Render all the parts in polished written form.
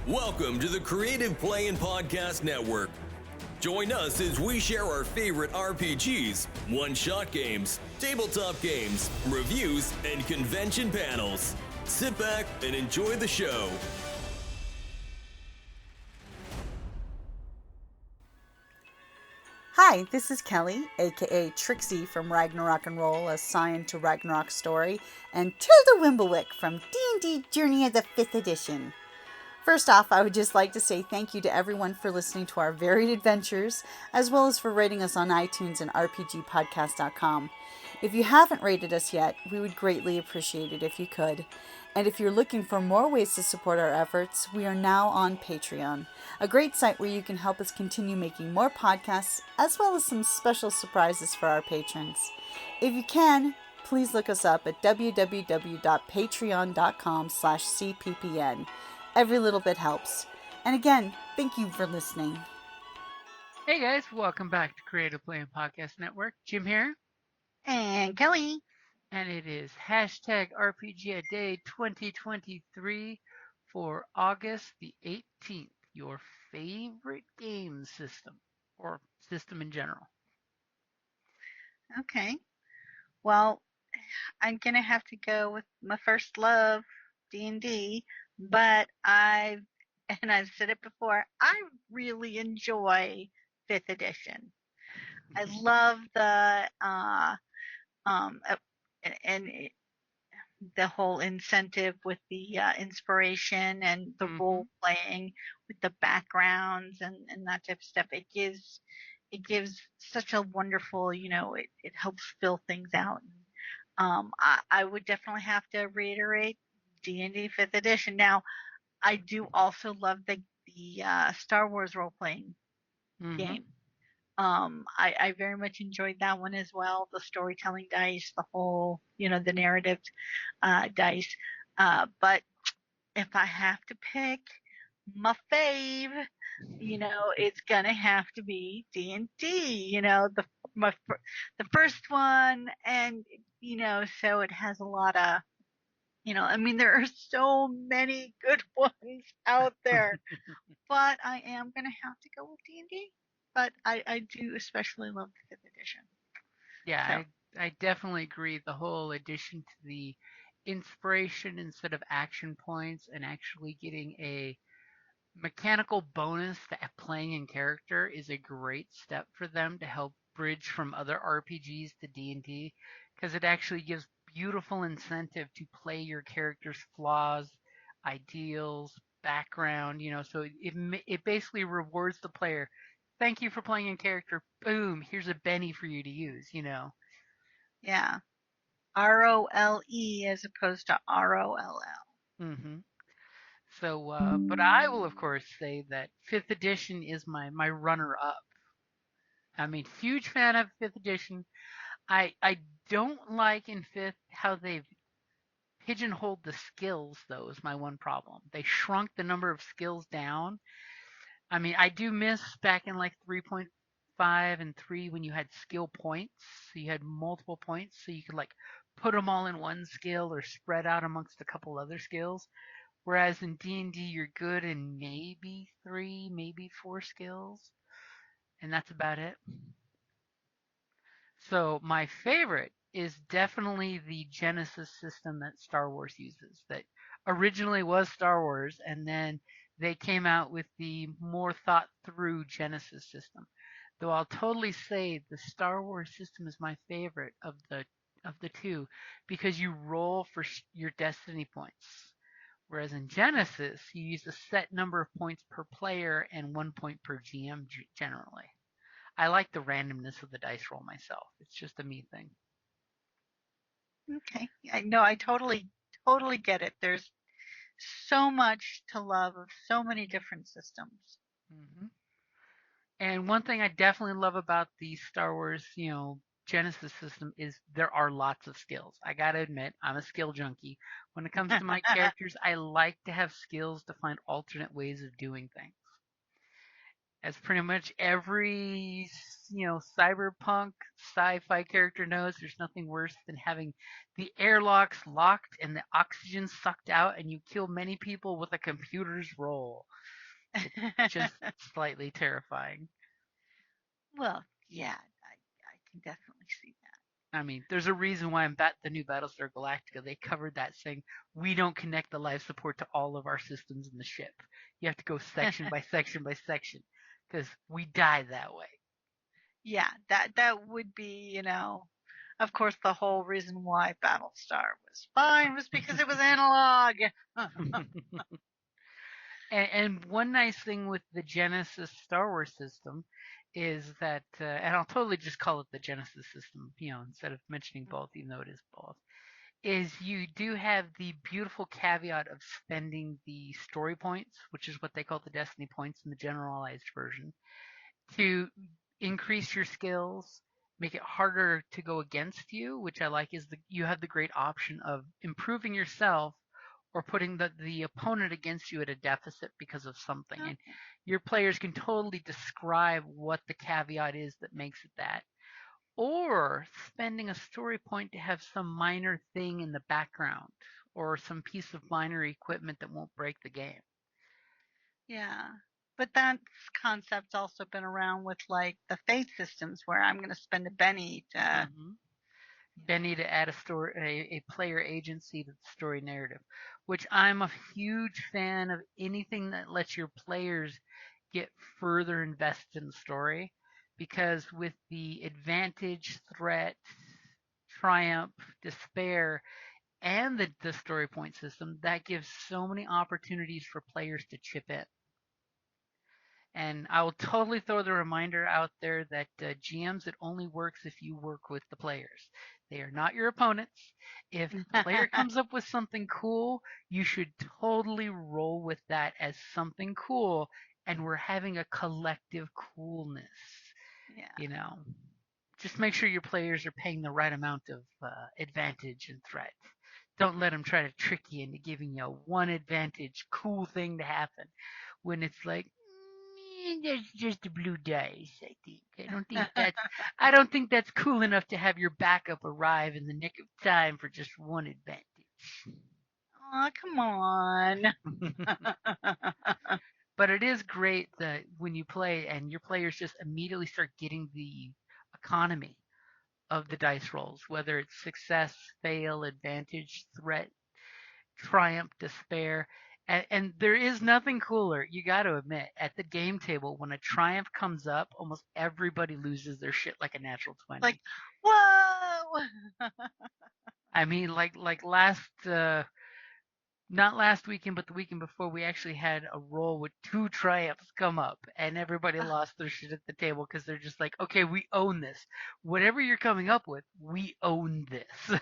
Welcome to the Creative Play and Podcast Network. Join us as we share our favorite RPGs, one-shot games, tabletop games, reviews, and convention panels. Sit back and enjoy the show. Hi, this is Kelly, aka Trixie from Ragnarok and Roll, assigned to Ragnarok Story, and Tilda Wimblewick from D&D Journey of the 5th Edition. First off, I would just like to say thank you to everyone for listening to our varied adventures, as well as for rating us on iTunes and RPGpodcast.com. If you haven't rated us yet, we would greatly appreciate it if you could. And if you're looking for more ways to support our efforts, we are now on Patreon, a great site where you can help us continue making more podcasts, as well as some special surprises for our patrons. If you can, please look us up at www.patreon.com/cppn. Every little bit helps. And again, thank you for listening. Hey guys, welcome back to Creative Play and Podcast Network. Jim here. And Kelly. And it is hashtag RPGaDay 2023 for August the 18th. Your favorite game system, or system in general. Okay. Well, I'm going to have to go with my first love, D&D, but I've said it before, I really enjoy 5th edition. I love the the whole incentive with the inspiration and the role playing with the backgrounds and that type of stuff. It gives such a wonderful, it helps fill things out. I would definitely have to reiterate D&D 5th edition. Now, I do also love the Star Wars role playing game. I very much enjoyed that one as well. The storytelling dice, the whole, the narrative dice. But if I have to pick my fave, it's gonna have to be D&D. The first one, and so it has a lot of, there are so many good ones out there, but I am gonna have to go with D&D. But I do especially love the 5th edition. Yeah, so. I definitely agree. The whole addition to the inspiration instead of action points and actually getting a mechanical bonus to playing in character is a great step for them to help bridge from other RPGs to D&D, because it actually gives beautiful incentive to play your character's flaws, ideals, background, so it basically rewards the player. Thank you for playing in character. Boom, here's a Benny for you to use, Yeah. ROLE as opposed to ROLL. So, but I will, of course, say that 5th edition is my runner-up. I mean, huge fan of 5th edition. I don't like in 5th how they've pigeonholed the skills, though, is my one problem. They shrunk the number of skills down. I mean, I do miss back in like 3.5 and 3 when you had skill points. So you had multiple points, so you could like put them all in one skill or spread out amongst a couple other skills. Whereas in D&D, you're good in maybe 3, maybe 4 skills, and that's about it. So my favorite is definitely the Genesis system that Star Wars uses, that originally was Star Wars, and then they came out with the more thought through Genesis system. Though I'll totally say the Star Wars system is my favorite of the two, because you roll for your destiny points. Whereas in Genesis, you use a set number of points per player and 1 point per GM generally. I like the randomness of the dice roll myself. It's just a me thing. Okay. I totally get it. There's so much to love of so many different systems. And one thing I definitely love about the Star Wars, Genesis system is there are lots of skills. I gotta admit, I'm a skill junkie. When it comes to my characters, I like to have skills to find alternate ways of doing things. As pretty much every, cyberpunk sci-fi character knows, there's nothing worse than having the airlocks locked and the oxygen sucked out and you kill many people with a computer's roll. It's just slightly terrifying. Well, yeah, I can definitely see that. I mean, there's a reason why in the new Battlestar Galactica they covered that saying we don't connect the life support to all of our systems in the ship. You have to go section by section by section because we die that way. Yeah, that would be, of course, the whole reason why Battlestar was fine was because it was analog. And one nice thing with the Genesis Star Wars system is that, and I'll totally just call it the Genesis system, instead of mentioning both, even though it is both, is you do have the beautiful caveat of spending the story points, which is what they call the Destiny points in the generalized version, to increase your skills, make it harder to go against you, which I like is you have the great option of improving yourself or putting the opponent against you at a deficit because of something. And Okay. your players can totally describe what the caveat is that makes it that. Or spending a story point to have some minor thing in the background or some piece of minor equipment that won't break the game. Yeah. But that concept's also been around with like the faith systems where I'm going to spend a penny to, Mm-hmm. Benny to add a player agency to the story narrative, which I'm a huge fan of anything that lets your players get further invested in the story, because with the advantage, threat, triumph, despair, and the story point system, that gives so many opportunities for players to chip in. And I will totally throw the reminder out there that GMs, it only works if you work with the players. They are not your opponents. If the player comes up with something cool, you should totally roll with that as something cool, and we're having a collective coolness. yeah. You know, just make sure your players are paying the right amount of advantage and threat. Don't let them try to trick you into giving you one advantage, cool thing to happen when it's like, that's just a blue dice. I think. I don't think that's cool enough to have your backup arrive in the nick of time for just one advantage. Oh, come on. But it is great that when you play and your players just immediately start getting the economy of the dice rolls, whether it's success, fail, advantage, threat, triumph, despair. And there is nothing cooler, you got to admit, at the game table when a triumph comes up, almost everybody loses their shit like a natural Like, 20. whoa. I mean, like not last weekend, but the weekend before, we actually had a roll with two triumphs come up, and everybody lost their shit at the table because they're just like, okay, we own this. Whatever you're coming up with, we own this.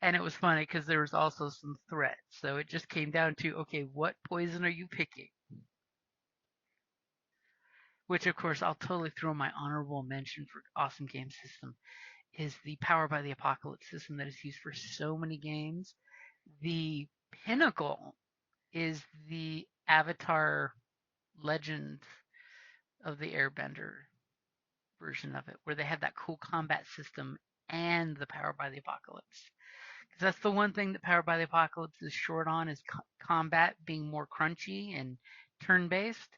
And it was funny because there was also some threat. So it just came down to, okay, what poison are you picking? Which, of course, I'll totally throw my honorable mention for awesome game system is the Power by the Apocalypse system that is used for so many games. The pinnacle is the Avatar Legend of the Airbender version of it, where they have that cool combat system and the Power by the Apocalypse. Because that's the one thing that Powered by the Apocalypse is short on is combat being more crunchy and turn-based.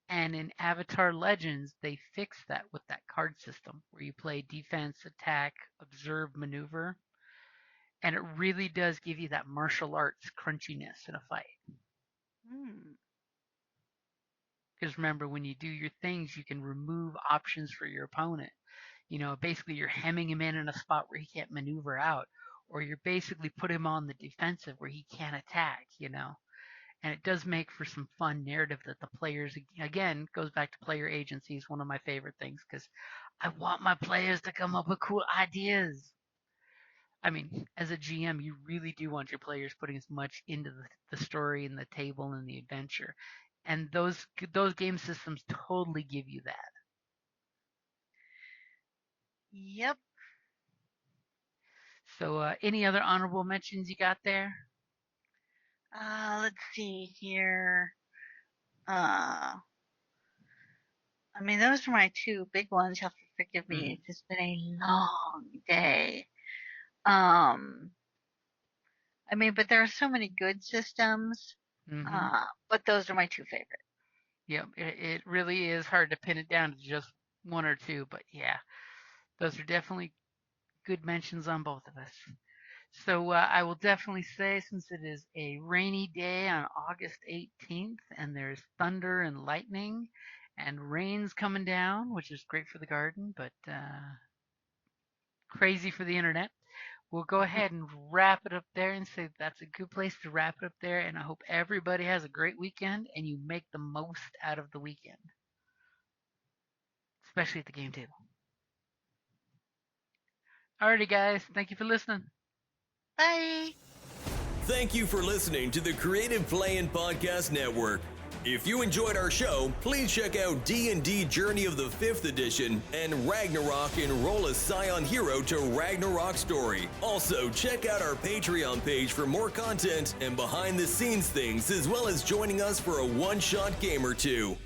And in Avatar Legends, they fixed that with that card system where you play defense, attack, observe, maneuver. And it really does give you that martial arts crunchiness in a fight. Hmm. Because remember, when you do your things, you can remove options for your opponent. Basically you're hemming him in a spot where he can't maneuver out, or you're basically put him on the defensive where he can't attack. And it does make for some fun narrative that the players, again, goes back to player agency, is one of my favorite things because I want my players to come up with cool ideas. I mean, as a GM, you really do want your players putting as much into the story and the table and the adventure, and those game systems totally give you that. Yep. So, any other honorable mentions you got there? Let's see here. Uh, I mean, those are my two big ones. You'll have to forgive me. It's just been a long day. Um, I mean, but there are so many good systems. Mm-hmm. But those are my two favorite. Yep, it really is hard to pin it down to just one or two, but yeah, those are definitely good mentions on both of us. So I will definitely say, since it is a rainy day on August 18th, and there's thunder and lightning, and rain's coming down, which is great for the garden, but crazy for the internet. We'll go ahead and wrap it up there and say that's a good place to wrap it up there. And I hope everybody has a great weekend and you make the most out of the weekend, especially at the game table. Alrighty, guys. Thank you for listening. Bye. Thank you for listening to the Creative Playing Podcast Network. If you enjoyed our show, please check out D&D Journey of the 5th Edition and Ragnarok Enroll a Scion Hero to Ragnarok Story. Also, check out our Patreon page for more content and behind-the-scenes things, as well as joining us for a one-shot game or two.